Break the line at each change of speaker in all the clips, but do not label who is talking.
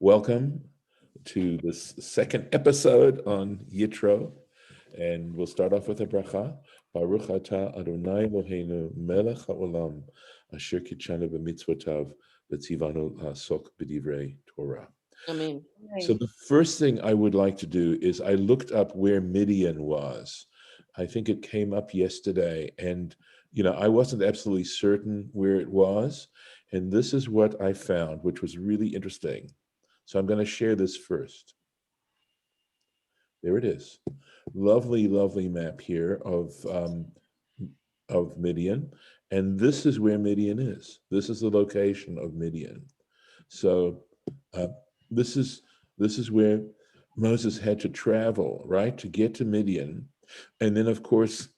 Welcome to this second episode on Yitro, and we'll start off with a bracha. Baruch atah Adonai Eloheinu melech haolam asher kitshanu b'mitzvotav v'tzivanu la'asok b'divrei Torah.
Amen.
So the first thing I would like to do is I looked up where Midian was. I think it came up yesterday, and I wasn't absolutely certain where it was, and this is what I found, which was really interesting. So I'm going to share this first. There it is. Lovely, lovely map here of Midian. And this is where Midian is. This is the location of Midian. So this is where Moses had to travel, right, to get to Midian. And then, of course,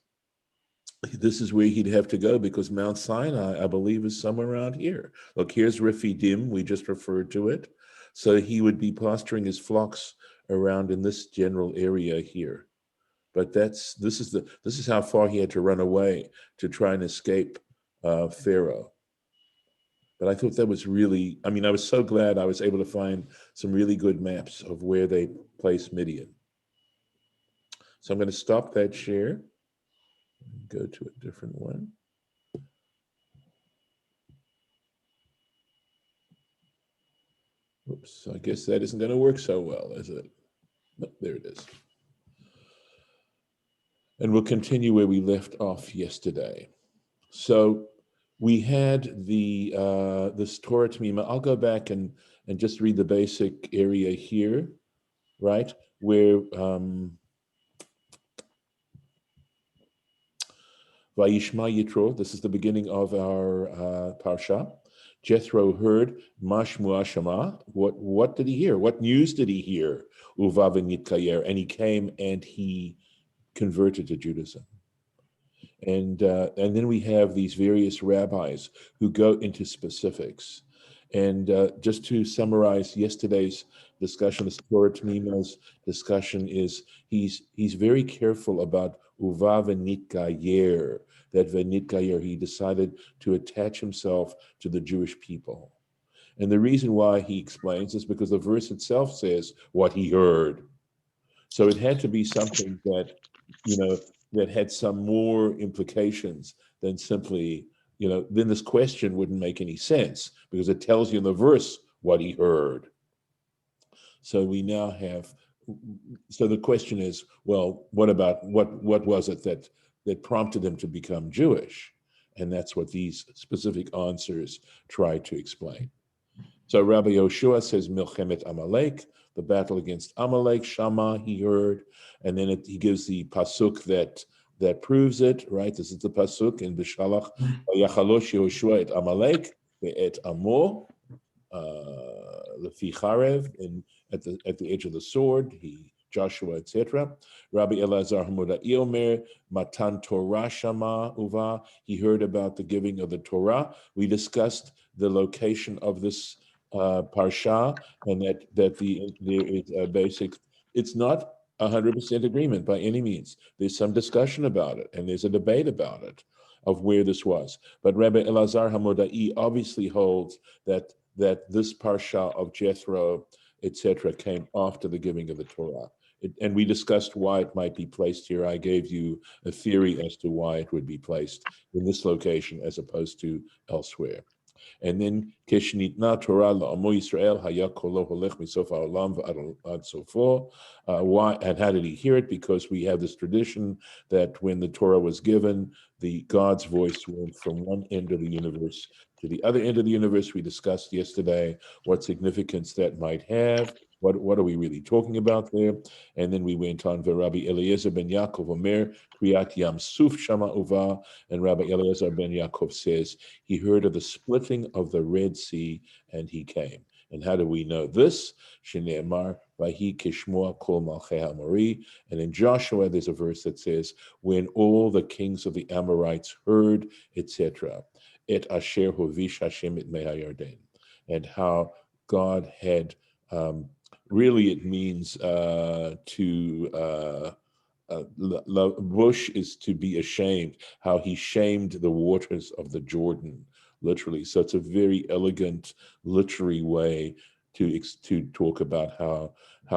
this is where he'd have to go because Mount Sinai, I believe, is somewhere around here. Look, here's Rephidim. We just referred to it. So he would be pasturing his flocks around in this general area here. But this is how far he had to run away to try and escape Pharaoh. But I thought that was really, I was so glad I was able to find some really good maps of where they place Midian. So I'm going to stop that share and go to a different one. Oops, I guess that isn't going to work so well, is it? No, there it is. And we'll continue where we left off yesterday. So we had this Torah Tamima. I'll go back and just read the basic area here, right? Where Vayishma Yitro, this is the beginning of our Parsha. Jethro heard Mashmu Shema. What did he hear? What news did he hear? Uvav Nitkayer, and he came and he converted to Judaism. And then we have these various rabbis who go into specifics. And just to summarize yesterday's discussion, the Torah Tamima's discussion is he's very careful about Uvav Nitkayer, that Venitkayer, he decided to attach himself to the Jewish people. And the reason why he explains is because the verse itself says what he heard. So it had to be something that, that had some more implications than simply, then this question wouldn't make any sense because it tells you in the verse what he heard. So we now have, so the question is, well, what was it that prompted him to become Jewish? And that's what these specific answers try to explain. So Rabbi Yoshua says, Milchemet Amalek, the battle against Amalek, Shama, he heard, and then he gives the pasuk that proves it, right? This is the pasuk in Bishalach, Yachalosh Yoshua et Amalek, et Amo, Lefi Charev, at the edge of the sword, Joshua, etc. Rabbi Elazar Hamudai Omer, Matan Torah Shama Uva, he heard about the giving of the Torah. We discussed the location of this parsha, and that there is a basic, it's not 100% agreement by any means. There's some discussion about it, and there's a debate about it, of where this was. But Rabbi Elazar Hamodai obviously holds that this parsha of Jethro, etc., came after the giving of the Torah. And we discussed why it might be placed here. I gave you a theory as to why it would be placed in this location as opposed to elsewhere. And then Keshnitna Torah la'amo Yisrael haya kolo holech misof ha'olam v'ad sofo. Why and how did he hear it? Because we have this tradition that when the Torah was given, the God's voice went from one end of the universe to the other end of the universe. We discussed yesterday what significance that might have. What are we really talking about there? And then we went on, Rabbi Eliezer ben Yaakov Omer, Kriyat Yam Suf Shama Uva, and Rabbi Eliezer ben Yaakov says, he heard of the splitting of the Red Sea, and he came. And how do we know this? Shneemar, Vahi Kishmoa Kol Malchei HaMori. And in Joshua, there's a verse that says, when all the kings of the Amorites heard, etc., Et Asher Hovish Hashem et Mei HaYarden, and how God had, really it means bush is to be ashamed, how he shamed the waters of the Jordan, literally. So it's a very elegant literary way to talk about how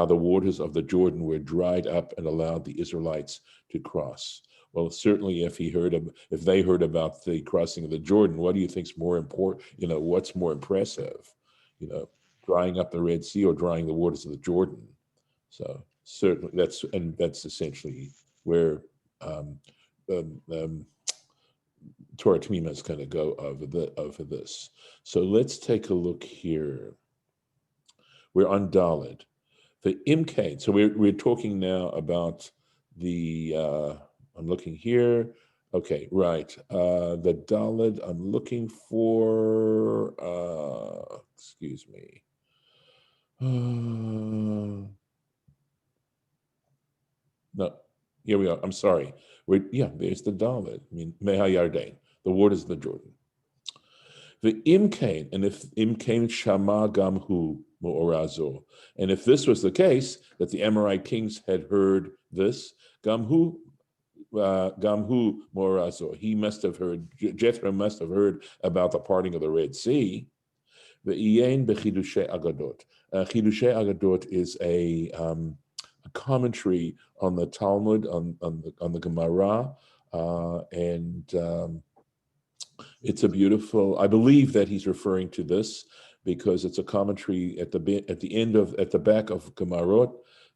the waters of the Jordan were dried up and allowed the Israelites to cross. Well, certainly if they heard about the crossing of the Jordan, what do you think's more important? What's more impressive? Drying up the Red Sea or drying the waters of the Jordan? So certainly that's essentially where Torah Tamima is going to go over this. So let's take a look here. We're on Dalet. The Imkain. So we're talking now about the. I'm looking here. Okay, right. The Dalet. I'm looking for. Excuse me. No, here we are. I'm sorry. There's the Dalet. Meha Yarden, the waters of the Jordan. The Imkain, and if Imkain Shama Gamhu Mo'orazo, and if this was the case, that the Amorite kings had heard this, Gamhu Mo'orazo, he must have heard, Jethro must have heard about the parting of the Red Sea. The Iyen Bechidushe Agadot. Chidushe Agadot is a commentary on the Talmud, on the Gemara, and it's a beautiful. I believe that he's referring to this because it's a commentary at the back of Gemarot,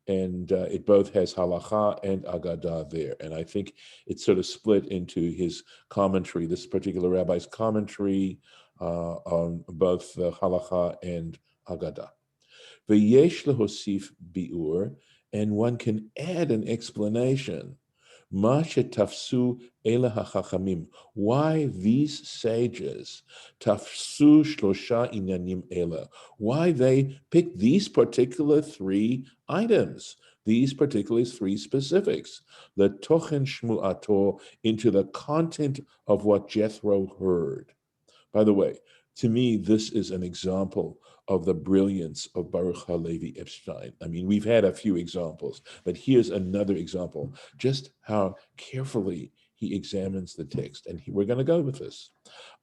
and it both has halacha and agadah there. And I think it's sort of split into his commentary, this particular rabbi's commentary on both halacha and agadah. V'yesh lehosif biur, and one can add an explanation. Ma shetafsu ela hachachamim, why these sages tafsu shlosha inyanim ela, why they picked these particular three items, these particular three specifics, the tochen shmu'ato, into the content of what Jethro heard. By the way, to me, this is an example of the brilliance of Baruch HaLevi Epstein. We've had a few examples, but here's another example, just how carefully he examines the text. And we're going to go with this.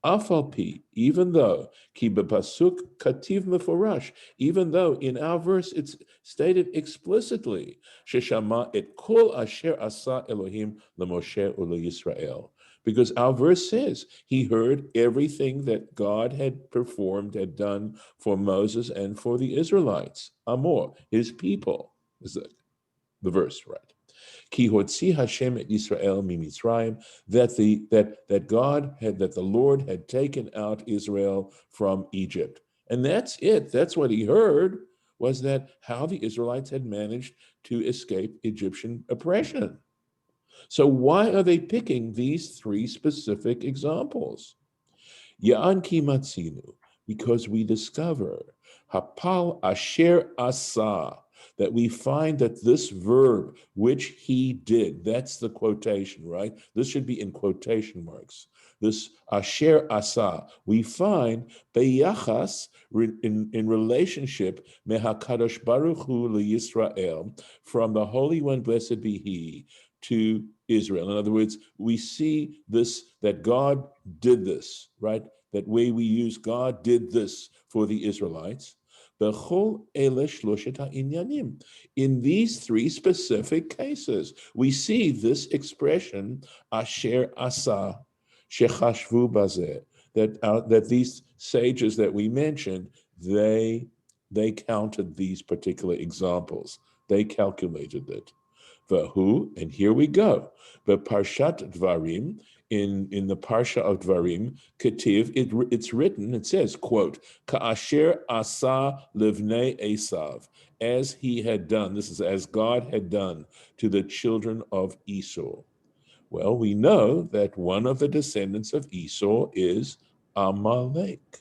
Afal pi, even though, ki bepasuk kativ meforash, even though in our verse it's stated explicitly, sheshama et kol asher asa Elohim leMoshe uleYisrael. Because our verse says he heard everything that God had performed, had done for Moses and for the Israelites, Amor, his people, is the verse, right? Ki hotzi Hashem et Yisrael mimitzrayim, that the Lord had taken out Israel from Egypt. And that's it. That's what he heard, was that how the Israelites had managed to escape Egyptian oppression. So why are they picking these three specific examples? Ya'an ki matzinu, because we discover hapal asher asa, that we find that this verb, which he did, that's the quotation, right? This should be in quotation marks. This asher asa, we find beyachas, in relationship, mehakadosh baruch hu leYisrael, from the Holy One, blessed be he, to Israel. In other words, we see this, that God did this, right? That way we use God did this for the Israelites. In these three specific cases, we see this expression, asher asa, shechashvu bazeh, that these sages that we mentioned, they counted these particular examples. They calculated it. Vahu, and here we go. But Parshat Dvarim, in the Parsha of Dvarim, Ketiv, it's written, it says, quote, Ka'asher asa livnei Esav, as he had done, this is as God had done to the children of Esau. Well, we know that one of the descendants of Esau is Amalek.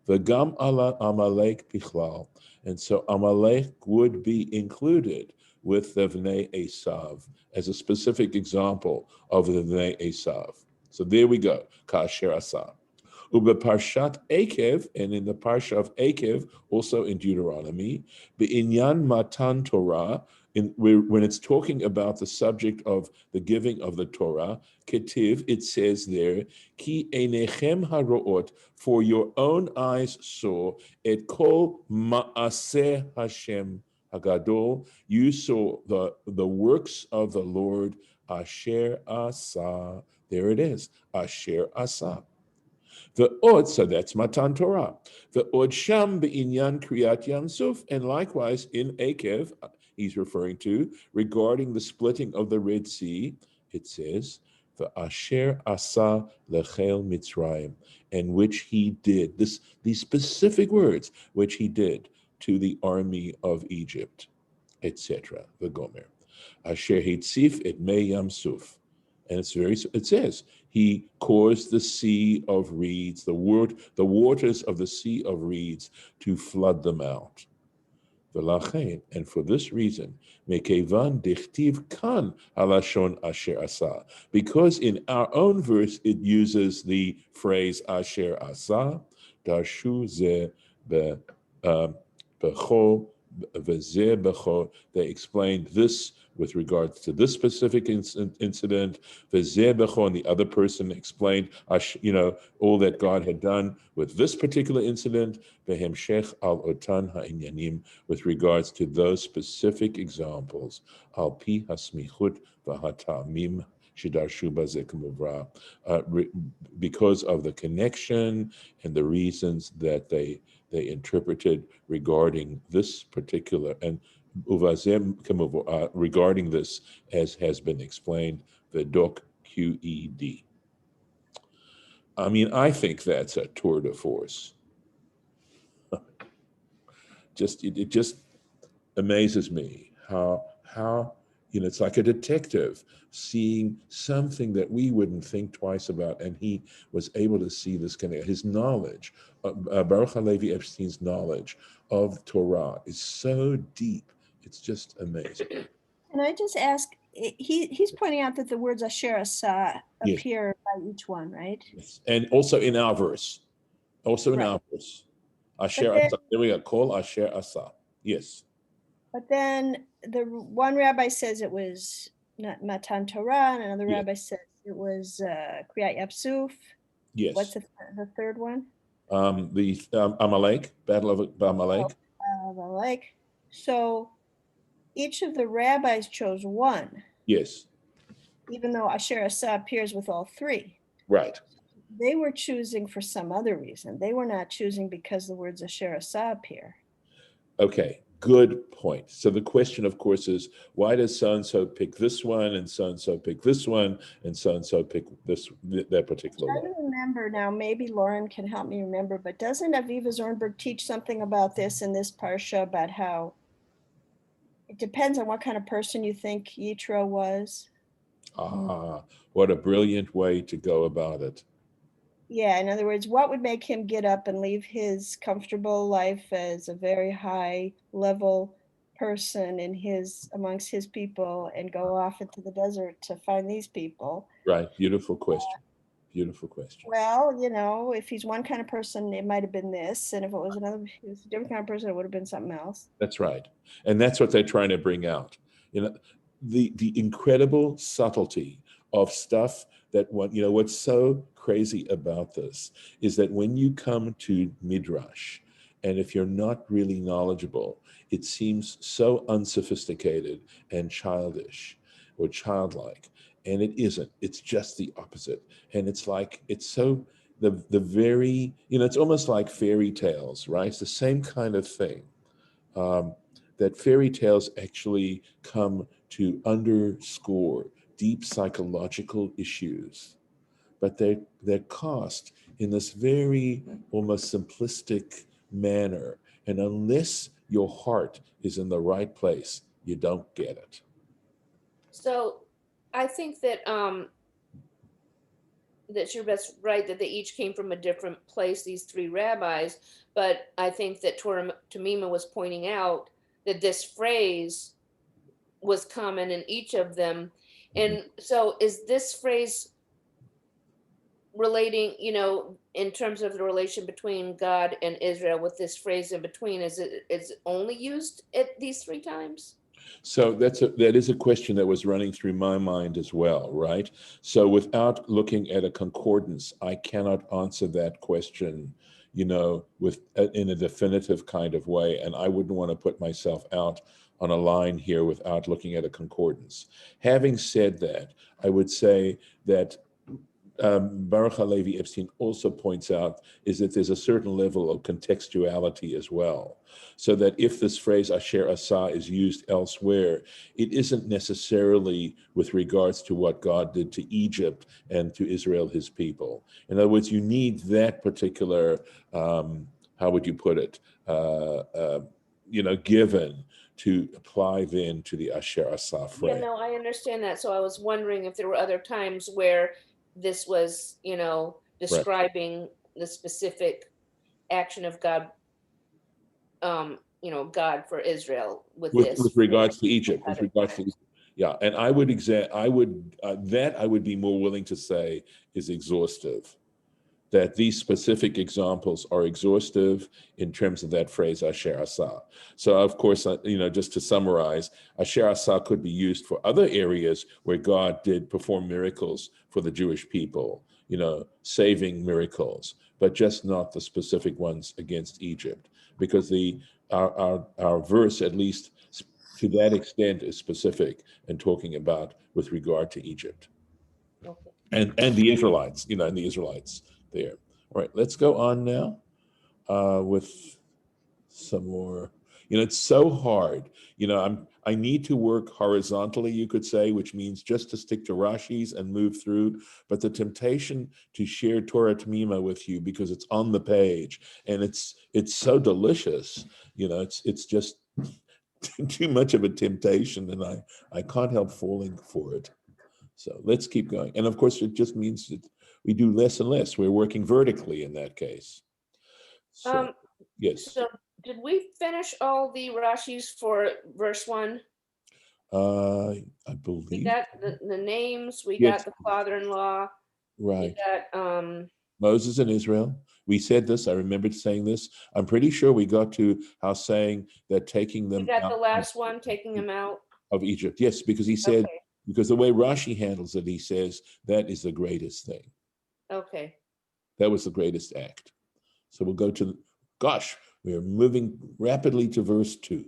V'gam ala Amalek bichlal. And so Amalek would be included with the Vnei Esav as a specific example of the Vnei Esav. So there we go, Kasher Asa. Uba Parshat Akev, and in the Parsha of Akev, also in Deuteronomy, Be'inyan Matan Torah, when it's talking about the subject of the giving of the Torah, Ketiv, it says there, Ki Einechem Haroot, for your own eyes saw, et kol ma'aseh Hashem Hagadol, you saw the works of the Lord, Asher Asa. There it is, Asher Asa. The od, so that's Matan Torah. The od sham be'inyan kriyat Yam Suf, and likewise in Akev, he's referring to, regarding the splitting of the Red Sea, it says, the Asher Asa lechel Mitzrayim, and which he did, these specific words, which he did to the army of Egypt, etc. The Gomer. Asher hitzif et mei Yam Suf. And it says, he caused the sea of reeds, the waters of the sea of reeds to flood them out. And for this reason, mekevan dichtiv kan halashon asher asa, because in our own verse it uses the phrase asher asa, darshu ze becho v'zeh becho. They explained this with regards to this specific incident. V'zeh becho, and the other person explained, all that God had done with this particular incident. V'hemshech al otan ha'inyanim, with regards to those specific examples. Al pi hasmichut v'hatamim shidarshu bazeh k'muvra, because of the connection and the reasons that they interpreted regarding this particular, and regarding this, as has been explained, the doc QED. I mean, I think that's a tour de force. It just amazes me how it's like a detective seeing something that we wouldn't think twice about, and he was able to see this kind of, his knowledge, Baruch HaLevi Epstein's knowledge of Torah is so deep. It's just amazing.
Can I just ask, he's pointing out that the words Asher Asa appear by each one, right?
Yes. And also in our verse. Asher Asa. There we go. Call Asher Asa. Yes.
But then the one rabbi says it was not Matan Torah, and another rabbi says it was Kriyat Yapsuf.
Yes.
What's the third one?
The Amalek, Battle of Amalek.
Amalek. So each of the rabbis chose one.
Yes.
Even though Asher Asa appears with all three.
Right.
They were choosing for some other reason. They were not choosing because the words Asher Asa appear.
Okay, good point. So the question, of course, is why does so-and-so pick this one, and so-and-so pick this one, and so-and-so pick that particular one?
I'm trying to remember now, maybe Lauren can help me remember, but doesn't Aviva Zornberg teach something about this in this Parsha, about how it depends on what kind of person you think Yitro was?
What a brilliant way to go about it.
Yeah, in other words, what would make him get up and leave his comfortable life as a very high level person amongst his people and go off into the desert to find these people?
Right. Beautiful question.
Well, if he's one kind of person, it might have been this, and if it was a different kind of person, it would have been something else.
That's right, and that's what they're trying to bring out. The incredible subtlety of stuff that what's so crazy about this is that when you come to Midrash, and if you're not really knowledgeable, it seems so unsophisticated and childish or childlike, and it isn't. It's just the opposite, and it's so the very, it's almost like fairy tales, right? It's the same kind of thing. That fairy tales actually come to underscore deep psychological issues, but they're cast in this very almost simplistic manner. And unless your heart is in the right place, you don't get it.
So I think that you're best right, that they each came from a different place, these three rabbis. But I think that Torah Tamima was pointing out that this phrase was common in each of them. And so is this phrase relating, in terms of the relation between God and Israel with this phrase in between, is it only used at these 3 times?
So that is a question that was running through my mind as well, right? So without looking at a concordance, I cannot answer that question, with in a definitive kind of way, and I wouldn't want to put myself out on a line here without looking at a concordance. Having said that, I would say that Baruch Halevi Epstein also points out is that there's a certain level of contextuality as well. So that if this phrase Asher Asa is used elsewhere, it isn't necessarily with regards to what God did to Egypt and to Israel, his people. In other words, you need that particular, how would you put it, given to apply then to the Asher Asa phrase.
Yeah, no, I understand that. So I was wondering if there were other times where this was, describing the specific action of God, God for Israel with this.
With regards to Egypt, yeah, and I would be more willing to say is exhaustive. That these specific examples are exhaustive in terms of that phrase Asher Asa. So of course, just to summarize, Asher Asa could be used for other areas where God did perform miracles for the Jewish people, saving miracles, but just not the specific ones against Egypt, because our verse, at least to that extent, is specific and talking about with regard to Egypt.
Okay.
And the Israelites, and the Israelites there. All right, let's go on now with some more. It's so hard. I need to work horizontally, you could say, which means just to stick to Rashi's and move through. But the temptation to share Torah Tamima with you because it's on the page and it's so delicious. It's just too much of a temptation, and I can't help falling for it. So let's keep going. And of course, it just means that we do less and less. We're working vertically in that case. So, yes.
So did we finish all the Rashis for verse 1?
I believe.
We got the names, we
Yes.
got the father-in-law.
Right.
We got
Moses and Israel. We said this. I remembered saying this. I'm pretty sure we got to how saying that taking them
we got
out
the last one, taking them out
of Egypt. Yes, because he said,
Okay.
because the way Rashi handles it, he says that is the greatest thing.
Okay.
That was the greatest act. So we'll go to, gosh, we are moving rapidly to verse 2.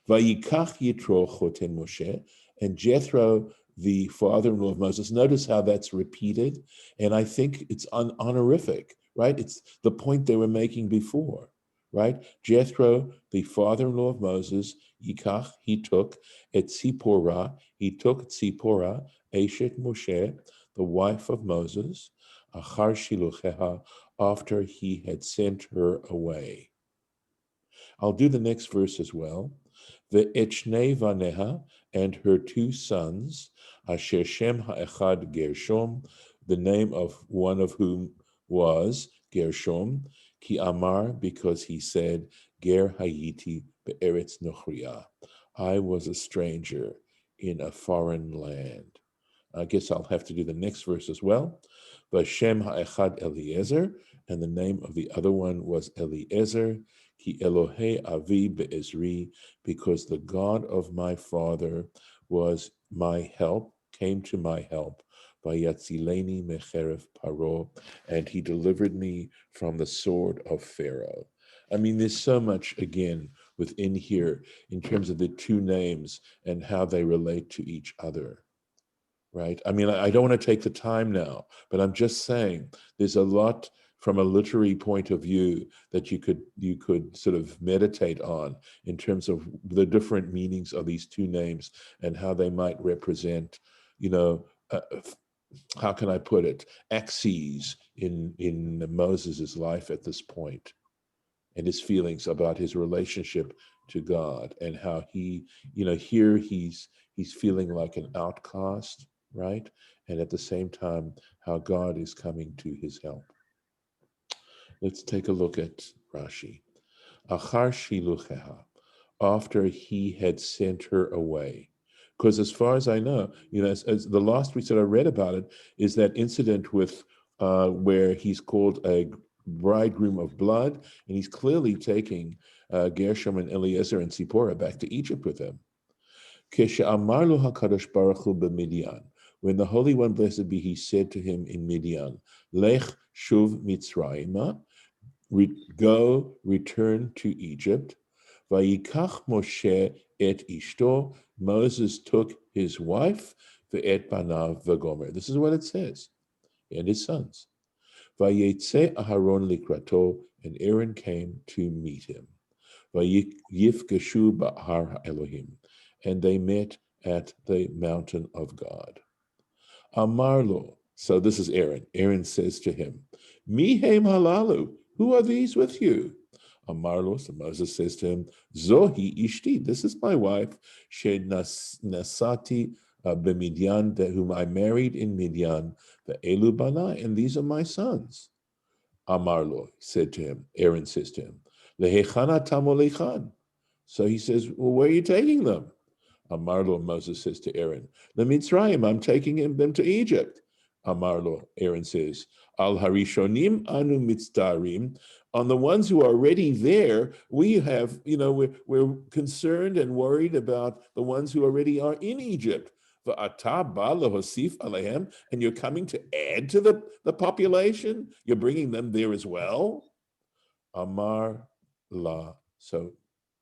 Vayikach Yitro choten Moshe, and Jethro, the father-in-law of Moses. Notice how that's repeated, and I think it's honorific, right? It's the point they were making before, right? Jethro, the father-in-law of Moses, Yikach, he took, et Zippora, he took Zippora, Eshet Moshe, the wife of Moses, achar shilucheha, after he had sent her away. I'll do the next verse as well. The Echnei Vaneha, and her 2 sons, Asher Shem Ha'echad Gershom, the name of one of whom was Gershom, Ki Amar, because he said, Ger Hayiti Be'eretz Nochriya, I was a stranger in a foreign land. I guess I'll have to do the next verse as well. Vashem Ha'echad Eliezer, and the name of the other one was Eliezer, Ki Elohei Avi Be'ezri, because the God of my father was my help, came to my help, Vayatzileni Mecheref Paro, and he delivered me from the sword of Pharaoh. I mean, there's so much, again, within here in terms of the 2 names and how they relate to each other. Right? I mean, I don't want to take the time now, but I'm just saying there's a lot from a literary point of view that you could sort of meditate on in terms of the different meanings of these 2 names and how they might represent, how can I put it, axes in Moses's life at this point, and his feelings about his relationship to God, and how he, here he's feeling like an outcast, right? And at the same time, how God is coming to his help. Let's take a look at Rashi. Achar shilucheha, after he had sent her away. Because as far as I know, as the last we sort of read about it is that incident with where he's called a bridegroom of blood, and he's clearly taking Gershom and Eliezer and Zippora back to Egypt with him. Keshe'amar lo HaKadosh Baruch Hu b'Midian, when the Holy One, blessed be He, said to him in Midian, Lech shuv Mitzrayima, go, return to Egypt. Vayikach Moshe et ishto, Moses took his wife, ve'et banav v'gomer. This is what it says, and his sons. Vayetze Aharon likrato, and Aaron came to meet him. Vayifgeshu ba'har Elohim, and they met at the mountain of God. Amarlo, so this is Aaron. Aaron says to him, Mihem halalu, who are these with you? Amarlo, so Moses says to him, Zohi ishti, this is my wife, she nasati b'Midian, whom I married in Midian, the Elu bana, and these are my sons. Amarlo said to him, Aaron says to him, Lehechana tamolechan. So he says, well, where are you taking them? Amarlo, Moses says to Aaron, Mitzrayim, I'm taking them to Egypt. Amarlo, Aaron says, Al harishonim anu mitzdarim, on the ones who are already there, we have, we're concerned and worried about the ones who already are in Egypt. And you're coming to add to the population? You're bringing them there as well? Amar la. So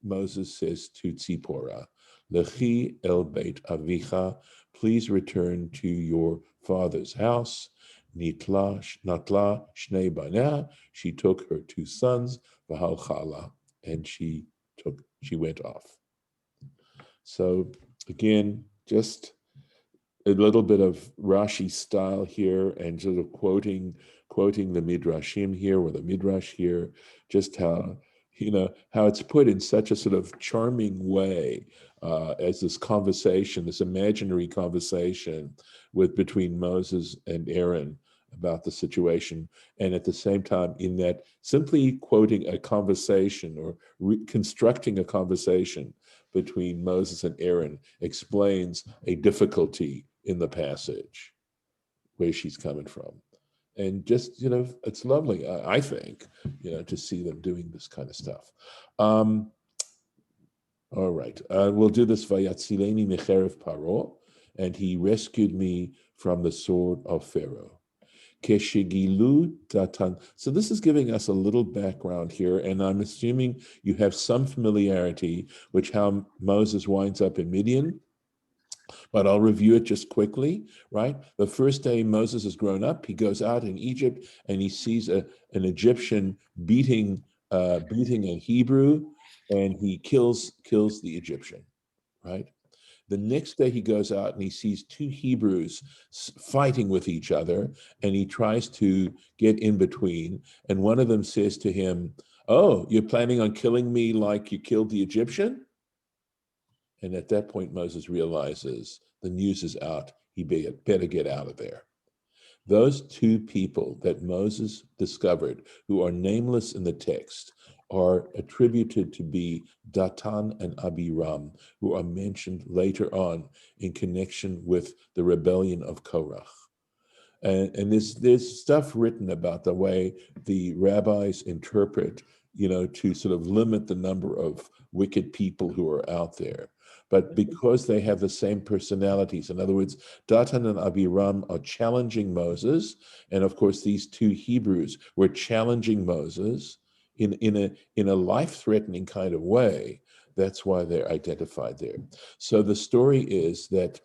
Moses says to Zippora, Lechi el beit avicha, please return to your father's house. Natla shnei banah, she took her two sons, v'halchala, and she went off. So again, just a little bit of Rashi style here, and sort of quoting the Midrashim here, or the Midrash here, just how it's put in such a sort of charming way as this conversation, this imaginary conversation between Moses and Aaron about the situation, and at the same time, in that simply quoting a conversation or reconstructing a conversation between Moses and Aaron explains a difficulty in the passage where she's coming from. And just, it's lovely, I think, to see them doing this kind of stuff. All right, we'll do this. Vayatzileni mecherev paro, and he rescued me from the sword of Pharaoh. Keshegilu datan. So this is giving us a little background here, and I'm assuming you have some familiarity with how Moses winds up in Midian, but I'll review it just quickly, right? The first day Moses has grown up, he goes out in Egypt and he sees an Egyptian beating a Hebrew, and he kills the Egyptian, right? The next day he goes out and he sees two Hebrews fighting with each other, and he tries to get in between. And one of them says to him, "Oh, you're planning on killing me like you killed the Egyptian?" And at that point, Moses realizes the news is out. He better get out of there. Those two people that Moses discovered, who are nameless in the text, are attributed to be Datan and Abiram, who are mentioned later on in connection with the rebellion of Korach. And there's stuff written about the way the rabbis interpret, to sort of limit the number of wicked people who are out there. But because they have the same personalities, in other words, Datan and Abiram are challenging Moses, and of course these two Hebrews were challenging Moses in a life-threatening kind of way. That's why they're identified there. So the story is that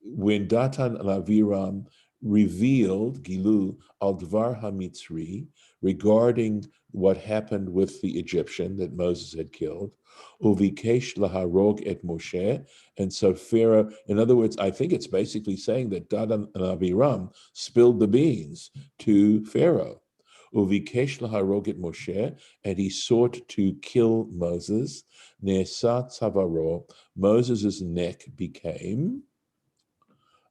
when Datan and Abiram revealed Gilu al Dvar HaMitzri regarding what happened with the Egyptian that Moses had killed, Uvikesh laharog et Moshe, and so Pharaoh, in other words, I think it's basically saying that Datan and Abiram spilled the beans to Pharaoh. Uvikesh laharog et Moshe, and he sought to kill Moses. Ne'esa tzavaro, Moses' neck became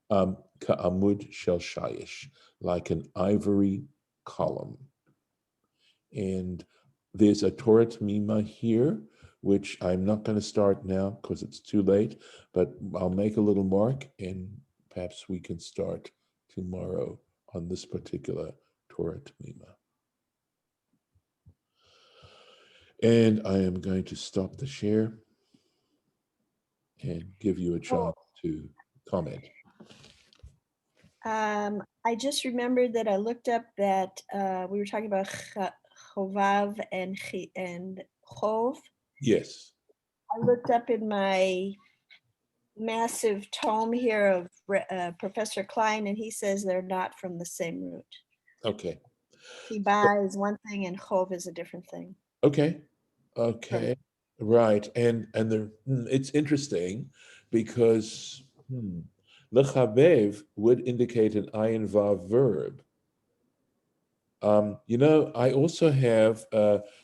ka'amud shel shayish, like an ivory column. And there's a Torah Tamima here, which I'm not going to start now because it's too late, but I'll make a little mark and perhaps we can start tomorrow on this particular Torah Tamima. And I am going to stop the share and give you a chance to comment.
I just remembered that I looked up that we were talking about chovav and chov.
Yes.
I looked up in my massive tome here of Professor Klein, and he says they're not from the same root.
Okay.
Kiba is one thing and chov is a different thing.
Okay. Okay. Right. And it's interesting because lechabev would indicate an ayin vav verb. I also have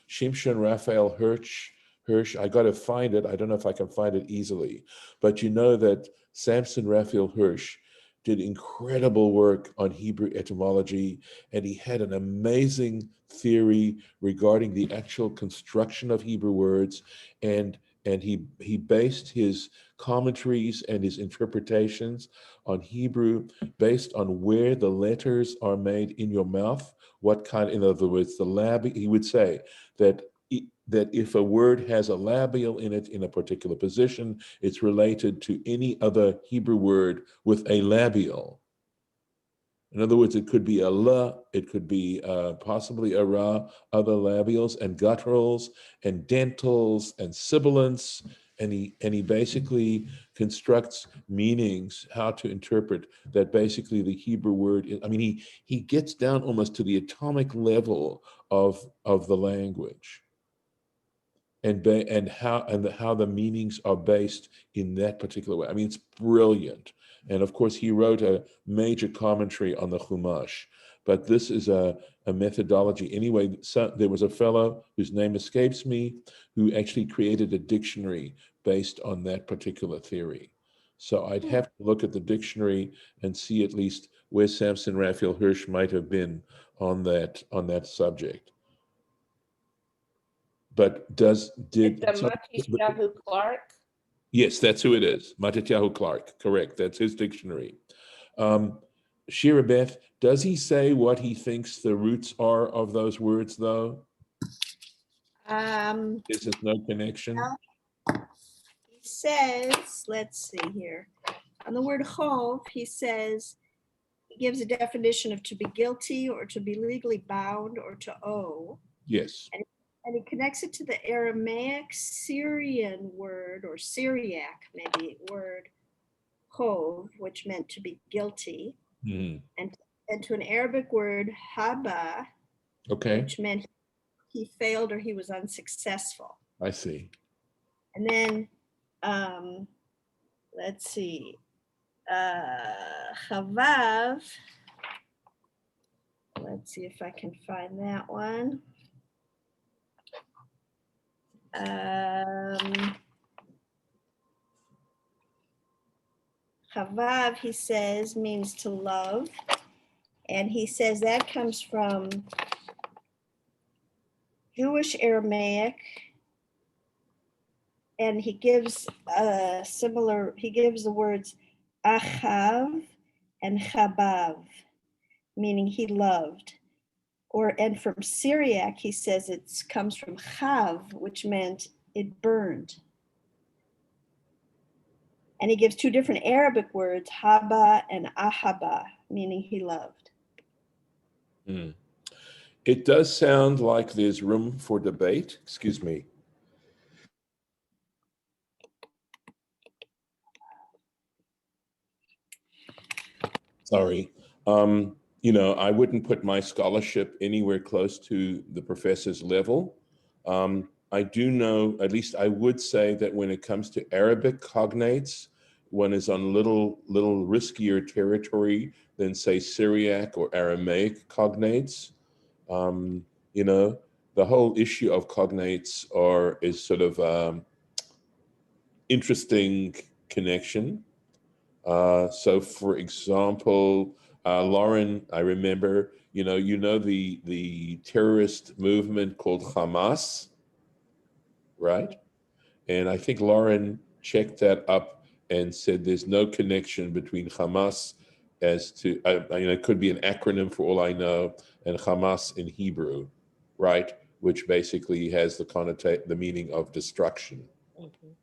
Shimshon Raphael Hirsch. I got to find it. I don't know if I can find it easily, but you know that Samson Raphael Hirsch did incredible work on Hebrew etymology, and he had an amazing theory regarding the actual construction of Hebrew words, and he based his commentaries and his interpretations on Hebrew based on where the letters are made in your mouth. What kind, in other words, he would say that if a word has a labial in it in a particular position, it's related to any other Hebrew word with a labial. In other words, it could be a la, it could be possibly a ra, other labials and gutturals and dentals and sibilants, and he basically constructs meanings, how to interpret that. Basically, the Hebrew word. He gets down almost to the atomic level of the language, and how the meanings are based in that particular way. It's brilliant. And of course, he wrote a major commentary on the Chumash. But this is a methodology. Anyway, so there was a fellow whose name escapes me who actually created a dictionary based on that particular theory. So I'd have to look at the dictionary and see at least where Samson Raphael Hirsch might have been on that subject. But
It's Matisyahu Clark?
Yes, that's who it is. Matisyahu Clark, correct. That's his dictionary. Shira Beth, does he say what he thinks the roots are of those words, though? This is no connection.
He says, let's see here. On the word chov, he says, he gives a definition of to be guilty or to be legally bound or to owe.
Yes.
And he connects it to the Aramaic Syrian word, or Syriac maybe, word chov, which meant to be guilty, and to an Arabic word haba,
okay,
which meant he failed or he was unsuccessful.
I see.
And then, let's see, chavav. Let's see if I can find that one. Chavav, he says, means to love. And he says that comes from Jewish Aramaic. And he gives he gives the words achav and chabav, meaning he loved. And from Syriac, he says it comes from chav, which meant it burned. And he gives two different Arabic words, haba and ahaba, meaning he loved.
It does sound like there's room for debate. Excuse me. Sorry. I wouldn't put my scholarship anywhere close to the professor's level. I do know, at least I would say, that when it comes to Arabic cognates, one is on little riskier territory than, say, Syriac or Aramaic cognates. The whole issue of cognates is sort of interesting connection. So, for example, Lauren, I remember, the terrorist movement called Hamas, right? And I think Lauren checked that up and said there's no connection between Hamas as to, it could be an acronym for all I know, and Hamas in Hebrew, right? Which basically has the meaning of destruction.
Mhm.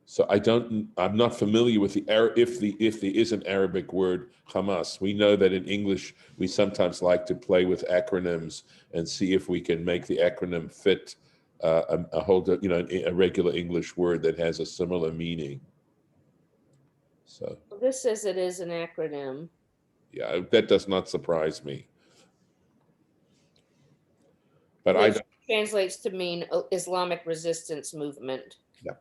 So I'm not familiar with if there is an Arabic word Hamas. We know that in English we sometimes like to play with acronyms and see if we can make the acronym fit a regular English word that has a similar meaning. So
Well, this says it is an acronym.
yeah, that does not surprise me. But
Which translates to mean Islamic resistance movement.
Yeah.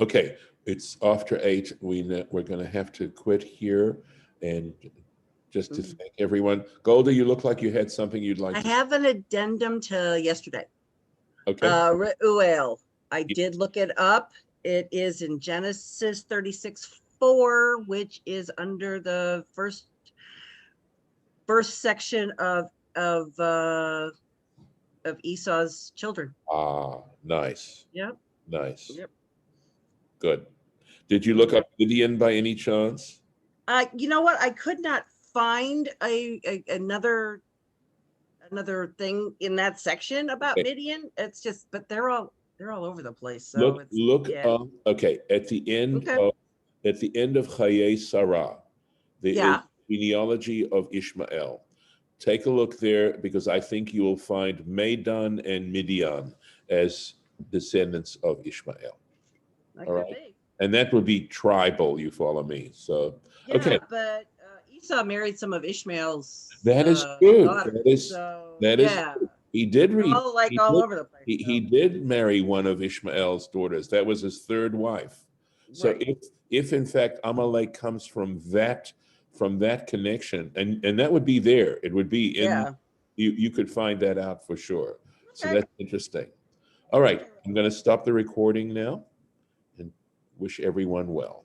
Okay, it's after 8. We're going to have to quit here, and just to thank everyone. Golda, you look like you had something you'd like
I
to
have an addendum to yesterday.
Okay.
Reuel. I did look it up. It is in Genesis 36:4, which is under the first section of Esau's children.
Ah, nice.
Yep.
Nice.
Yep.
Good. Did you look up Midian by any chance?
You know what? I could not find another thing in that section about
Okay.
Midian. It's just, but they're all over the place. So
Look
yeah.
up. Okay, at the end of Chaye Sarah, there is genealogy of Ishmael. Take a look there, because I think you will find Medan and Midian as descendants of Ishmael. All right. And that would be tribal, you follow me? So,
yeah,
okay.
But Esau married some of Ishmael's
That is good.
daughters.
That is good. He did read.
All over the place.
He did marry one of Ishmael's daughters. That was his third wife. So if in fact Amalek comes from that connection, and that would be there, it would be in. You could find that out for sure. So that's interesting. All right, I'm going to stop the recording now and wish everyone well.